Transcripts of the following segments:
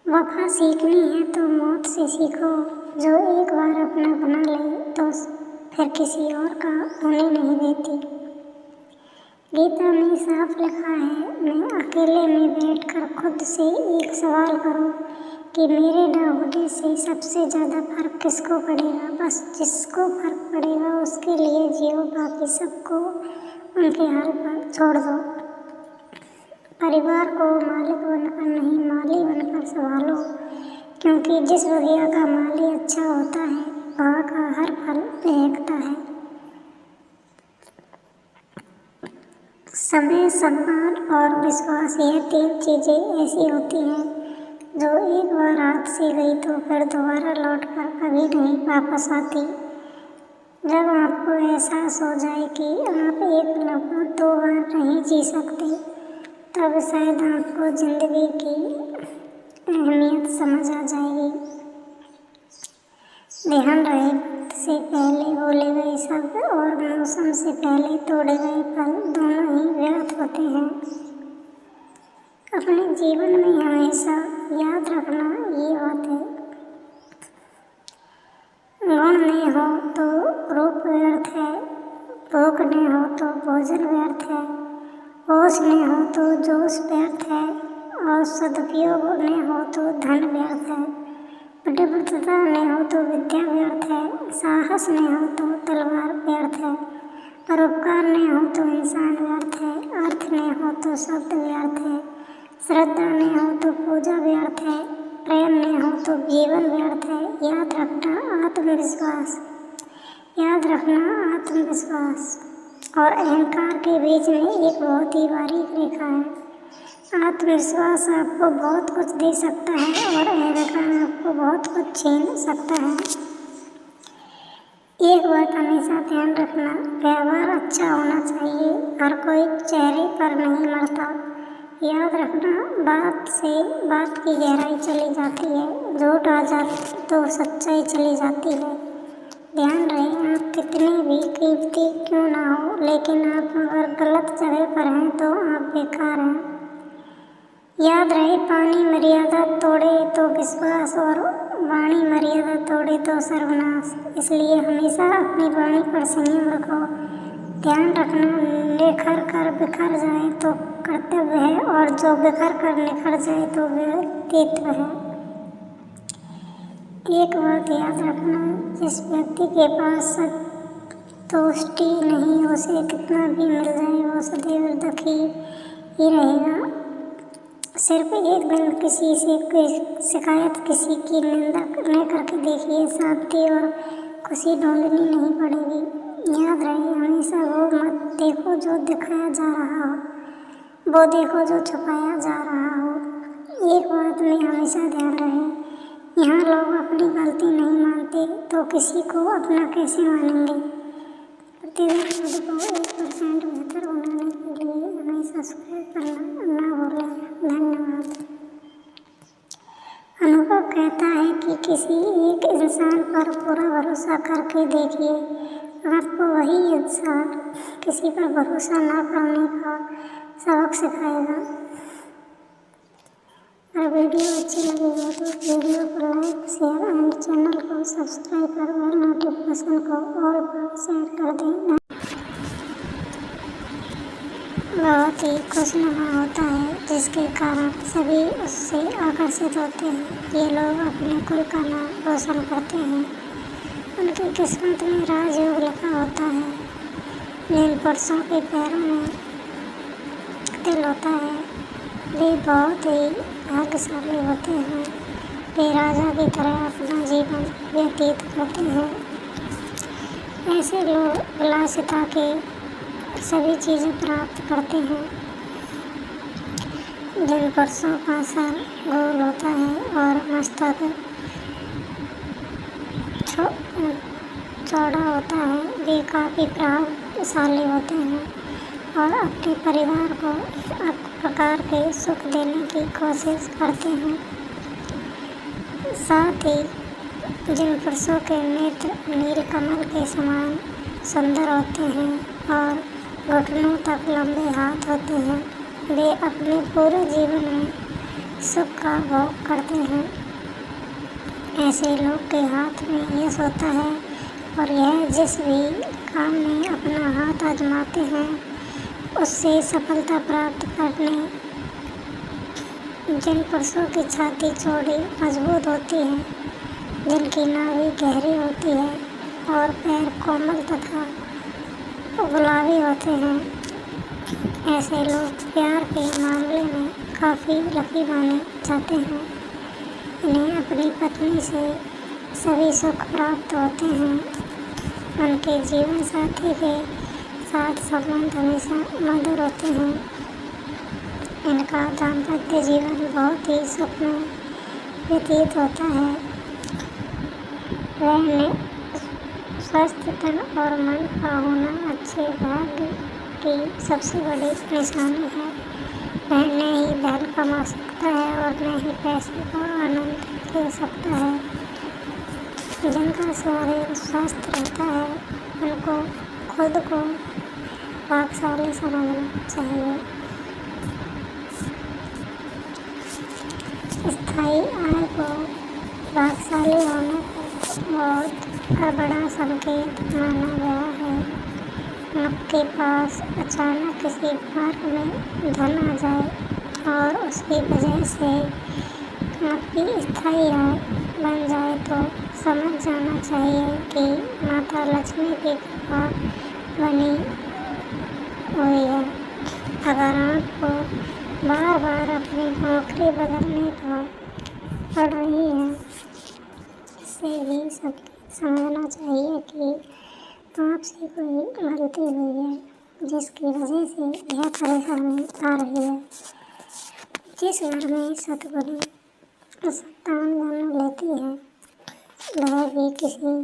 वफा सीखनी है तो मौत से सीखो, जो एक बार अपना बना ले तो फिर किसी और का होने नहीं देती। गीता में साफ लिखा है, मैं अकेले में बैठकर खुद से एक सवाल करूं कि मेरे ना होने से सबसे ज़्यादा फर्क किसको पड़ेगा। बस जिसको फर्क पड़ेगा उसके लिए जियो, बाकी सबको उनके हाल पर छोड़ दो। परिवार को मालिक बनकर नहीं, माली बनकर संभालो, क्योंकि जिस बगिया का माली अच्छा होता है वहाँ का हर फल महकता है। समय, सम्मान और विश्वास, यह 3 चीज़ें ऐसी होती हैं जो एक बार हाथ से गई तो फिर दोबारा लौटकर कभी नहीं वापस आती। जब आपको एहसास हो जाए कि आप एक लम्हा 2 बार नहीं जी सकते, तब शायद आपको जिंदगी की अहमियत समझ आ जाएगी। ध्यान रहे, वक्त से पहले बोले गए शब्द और मौसम से पहले तोड़े गए फल दोनों ही व्यर्थ होते हैं। अपने जीवन में हमेशा याद रखना ये बात है, गुण नहीं हो तो रूप व्यर्थ है, भूख नहीं हो तो भोजन व्यर्थ है, होश नहीं हो तो जोश व्यर्थ है, और सदुपयोग नहीं हो तो धन व्यर्थ है, प्रतिबद्धता नहीं हो तो विद्या व्यर्थ है, साहस नहीं हो तो तलवार व्यर्थ है, परोपकार नहीं हो तो इंसान व्यर्थ है, अर्थ नहीं हो तो शब्द व्यर्थ है, श्रद्धा नहीं हो तो पूजा व्यर्थ है, प्रेम नहीं हो तो जीवन व्यर्थ है। याद रखना आत्मविश्वास और अहंकार के बीच में एक बहुत ही बारीक रेखा है। आत्मविश्वास आपको बहुत कुछ दे सकता है और अहंकार आपको बहुत कुछ छीन सकता है। एक बात हमेशा ध्यान रखना, व्यवहार अच्छा होना चाहिए, हर कोई चेहरे पर नहीं मरता। याद रखना, बात से बात की गहराई चली जाती है, झूठ आ जाए तो सच्चाई चली जाती है। ध्यान रहे, आप कितने भी कीमती क्यों ना हो, लेकिन आप अगर गलत जगह पर हैं तो आप बेकार हैं। याद रहे, पानी मर्यादा तोड़े तो विश्वास और वाणी मर्यादा तोड़े तो सर्वनाश। इसलिए हमेशा अपनी वाणी पर संयम रखो। ध्यान रखना, निखर कर बिखर जाए तो कर्तव्य है, और जो बिखर कर निखर जाए तो व्यक्तित्व है। एक बात याद रखना, जिस व्यक्ति के पास संतुष्टि नहीं, उसे कितना भी मिल जाए वो सदैव दुखी ही रहेगा। सिर्फ एक दिन किसी से शिकायत, किसी की निंदा न करके देखिए, शांति और खुशी ढूंढनी नहीं पड़ेगी। याद रहे, हमेशा वो मत देखो जो दिखाया जा रहा हो, वो देखो जो छुपाया जा रहा हो। एक बात में हमेशा ध्यान रहे, यहाँ लोग अपनी गलती नहीं मानते तो किसी को अपना कैसे मानेंगे। प्रतिदिन खुद को 1% बेहतर बनाने के लिए हमेशा सब्सक्राइब करना ना भूलें। धन्यवाद। अनुभव कहता है कि किसी एक इंसान पर पूरा भरोसा करके देखिए, आपको वही इंसान किसी पर भरोसा ना करने का सबक सिखाएगा। अगर वीडियो अच्छी लगी हो तो वीडियो को लाइक, शेयर एंड चैनल को सब्सक्राइब कर बेल नोटिफिकेशन को ऑल पर सेट कर दें। बहुत ही खुशनुमा होता है, जिसके कारण सभी उससे आकर्षित होते हैं। ये लोग अपने कुल का नाम रोशन करते हैं। उनकी किस्मत में राजयोग लिखा होता है। जिन पुरुषों के पैरों में तिल होता है वे बहुत ही भाग्यशाली होते हैं। वे राजा की तरह अपना जीवन व्यतीत करते हैं। ऐसे लोग विलासिता के सभी चीज़ें प्राप्त करते हैं। जिन पुरुषों का सर गोल होता है और मस्तक चौड़ा होता है, वे काफ़ी प्रभावशाली होते हैं और अपने परिवार को एक प्रकार के सुख देने की कोशिश करते हैं। साथ ही जिन पुरुषों के नेत्र नीलकमल के समान सुंदर होते हैं और घुटनों तक लंबे हाथ होते हैं, वे अपने पूरे जीवन में सुख का भोग करते हैं। ऐसे लोग के हाथ में यश होता है और यह जिस भी काम में अपना हाथ आजमाते हैं उससे सफलता प्राप्त करने। जिन पुरुषों की छाती चौड़ी मजबूत होती है, जिनकी नाभि गहरी होती है और पैर कोमल तथा गुलाबी होते हैं, ऐसे लोग प्यार के मामले में काफ़ी लकी माने जाते हैं। इन्हें अपनी पत्नी से सभी सुख प्राप्त होते हैं। उनके जीवन साथी के साथ संबंध हमेशा मधुर होते हैं। इनका दाम्पत्य जीवन बहुत ही सुखमय व्यतीत होता है। वह स्वस्थ तन और मन का होना अच्छे भाग्य की सबसे बड़ी निशानी है। वह न ही धन कमा सकता है और न ही पैसे का आनंद ले सकता है। जिनका शरीर स्वस्थ रहता है उनको खुद को भाग्यशाली समझना चाहिए। स्थायी आय को भाग्यशाली होने का बड़ा संकेत माना गया है। उनके पास अचानक किसी मार्ग में धन आ जाए और उसकी वजह से उनकी स्थायी आय बन जाए तो समझ जाना चाहिए कि माता लक्ष्मी की कृपा बनी हुई है। अगर आपको बार बार अपनी नौकरी बदलने का पड़ रही है, इससे भी समझना चाहिए कि आपसे कोई गलती हुई है जिसकी वजह से यह परेशानी आ रही है। जिस घर में सतगुणी संतान जन्म लेती है वह भी किसी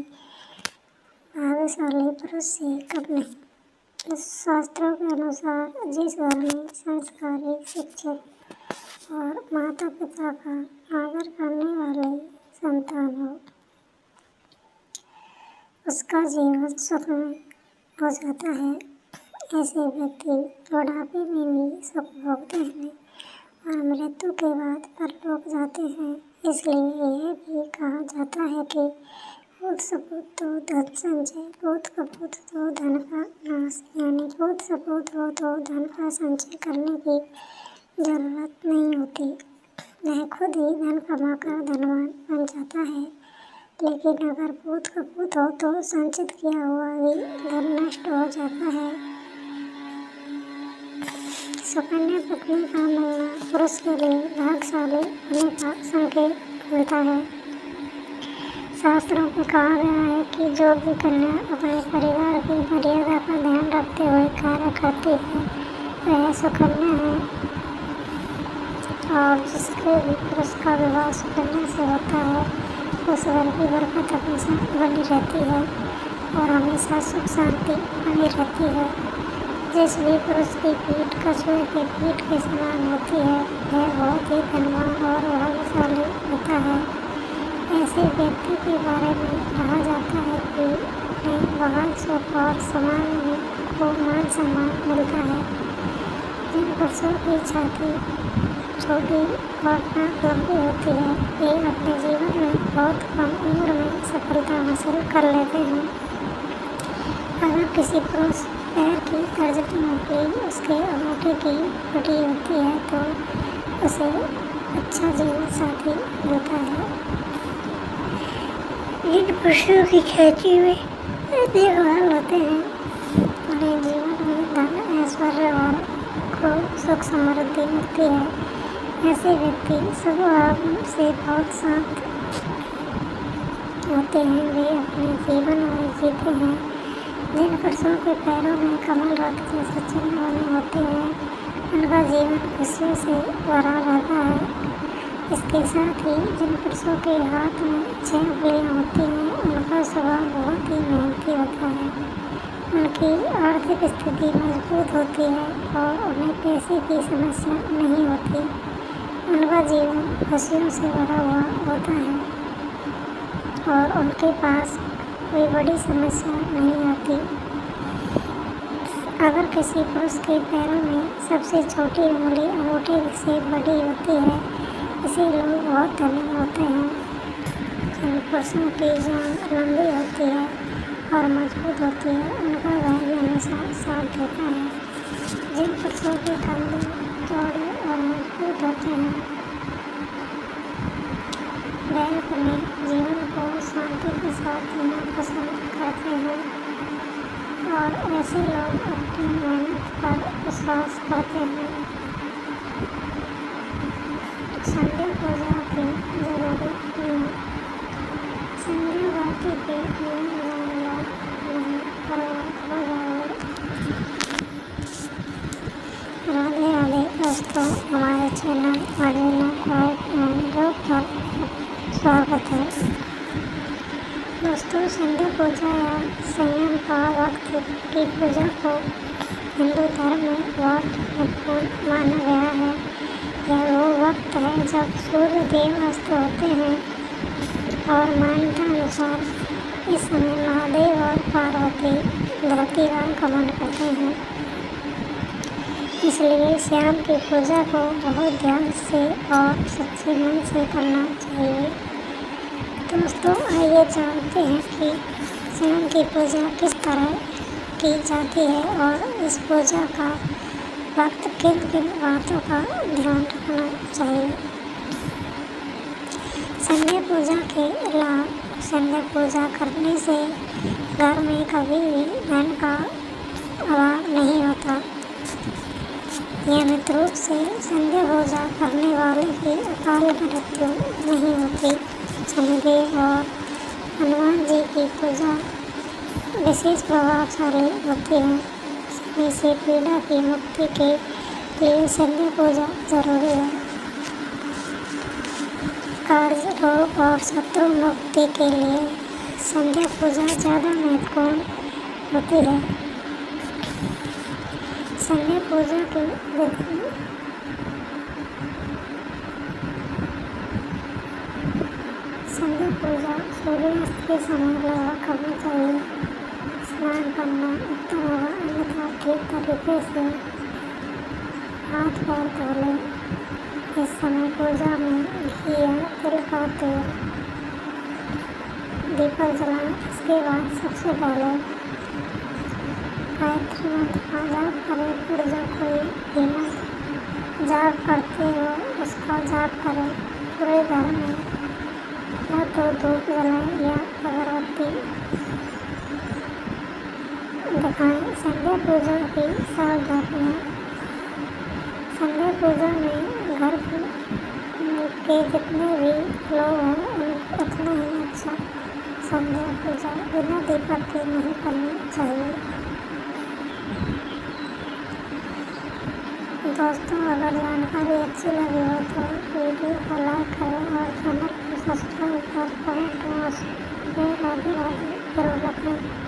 भाग्यशाली पुरुष से कम नहीं। शास्त्रों के अनुसार जिस घर में संस्कारी, शिक्षित और माता पिता का आदर करने वाले संतान हो, उसका जीवन सुखमय हो जाता है। ऐसे व्यक्ति बुढ़ापे में भी सुख भोगते हैं और मृत्यु के बाद परलोक जाते हैं। इसलिए यह भी कहा जाता है कि पूत सपूत तो धन संचय, पूत कपूत तो धन का नाश। यानी पूत सपूत हो तो धन का संचय करने की जरूरत नहीं होती। वह खुद ही धन कमाकर धनवान बन जाता है। लेकिन अगर पूत कपूत हो तो संचित किया हुआ भी धन नष्ट हो जाता है। सुकन्या पत्नी का मिलना पुरुष के लिए भाग्यशाली होने का संकेत मिलता है। शास्त्रों में कहा गया है कि जो भी कन्या अपने परिवार की मर्यादा का ध्यान रखते हुए कार्य करती है वह सुकन्या है। और जिसके भी पुरुष का विवाह सुकन्या से होता है उस घर की बरकत हमेशा बनी रहती है और हमेशा सुख शांति बनी रहती है। जिस भी पुरुष की पीठ कछुए की पीठ के समान होती है वह बहुत ही धनवान और भाग्यशाली होता है। ऐसे व्यक्ति के बारे में कहा जाता है कि उन्हें बहुत सुख और समाज को मान सम्मान मिलता है। जिन पुरुषों की छाती छोटी और नाक लंबी होती है वे अपने जीवन में बहुत कम उम्र में सफलता हासिल कर लेते हैं। अगर किसी पुरुष पैर की तर्जनी होकर उसके अंगूठे की फटी होती है तो उसे अच्छा जीवन साथी मिलता है। जिन पुरुषों की खेती में देखभाल होते हैं उन्हें जीवन में धन, ऐश्वर्य और खूब सुख समृद्धि मिलती है। ऐसे व्यक्ति स्वभाव से बहुत शांत होते हैं। वे अपने जीवन में जीते हैं। जिन पुरुषों के पैरों में कमल रथ जैसे चिन्ह बने होते हैं उनका जीवन खुशियों से भरा रहता है। इसके साथ ही जिन पुरुषों के हाथ में 6 उंगलियां होती हैं उनका स्वभाव बहुत ही मेहनती होता है। उनकी आर्थिक स्थिति मजबूत होती है और उन्हें पैसे की समस्या नहीं होती। उनका जीवन खुशियों से भरा हुआ होता है और उनके पास कोई बड़ी समस्या नहीं आती। अगर किसी पुरुष के पैरों में सबसे छोटी उंगली अंगूठे से बड़ी होती है ऐसे लोग बहुत धनी होते हैं जिन पुरुषों की जान लंबी होती है और मजबूत होती है, उनका भाग्य हमेशा साथ देता है। जिन पुरुषों के कंधे चौड़े और मजबूत होते हैं, वे अपने जीवन को शांति के साथ जीना पसंद करते हैं और ऐसे लोग अपनी मेहनत पर विश्वास करते हैं। संध्या पूजा की जरूरी नियम। संध्या घाटी के नियम जान लो, नहीं बर्बाद हो जाओगे। राधे राधे दोस्तों, हमारे चैनल अर्जुना क्वाइट एंड योग पर स्वागत है। दोस्तों, संध्या पूजा या संयम का वक्त की पूजा को हिंदू धर्म में बहुत महत्वपूर्ण माना गया है। यह वो वक्त है जब सूर्य देव अस्त होते हैं और मान्यता अनुसार इस समय महादेव और पार्वती धरती का गमन करते हैं। इसलिए शाम की पूजा को बहुत ध्यान से और सच्चे मन से करना चाहिए। दोस्तों, आइए जानते हैं कि शाम की पूजा किस तरह की जाती है और इस पूजा का वक्त किन किन बातों का ध्यान रखना चाहिए। संध्या पूजा के लाभ। संध्या पूजा करने से घर में कभी भी धन का अभाव नहीं होता। नियमित रूप से संध्या पूजा करने वाले की अकाल मृत्यु नहीं होती। शनिदेव और हनुमान जी की पूजा विशेष प्रभावशाली होती है। शनि से पीड़ा की मुक्ति के लिए संध्या पूजा जरूरी है। कार्य, रोग और शत्रु मुक्ति के लिए संध्या पूजा ज़्यादा महत्वपूर्ण होती है। संध्या पूजा की विधि। संध्या पूजा सूर्यास्त के समय लगभग करनी चाहिए। स्नान करना उत्तम होगा, अन्यथा ठीक तरीके से हाथ पैर धो लें। इस समय पूजा में घी या तिल का तेल, दीपक जलाएं। इसके बाद सबसे पहले गायत्री मंत्र का जाप करें। फिर जो कोई भी मंत्र जाप करते हो उसका जाप करें। पूरे घर में या तो धूप जलाएं या अगरबत्ती दिखाएं। संध्या पूजा की सावधानियाँ। संध्या पूजा में घर के जितने भी लोग हैं उतना ही अच्छा संध्या पूजा बिना दीपक के नहीं करनी चाहिए। दोस्तों, अगर जानकारी अच्छी लगी हो तो वीडियो को लाइक करें और चैनल को सब्सक्राइब कर कमेंट में राधे राधे जरूर रखें।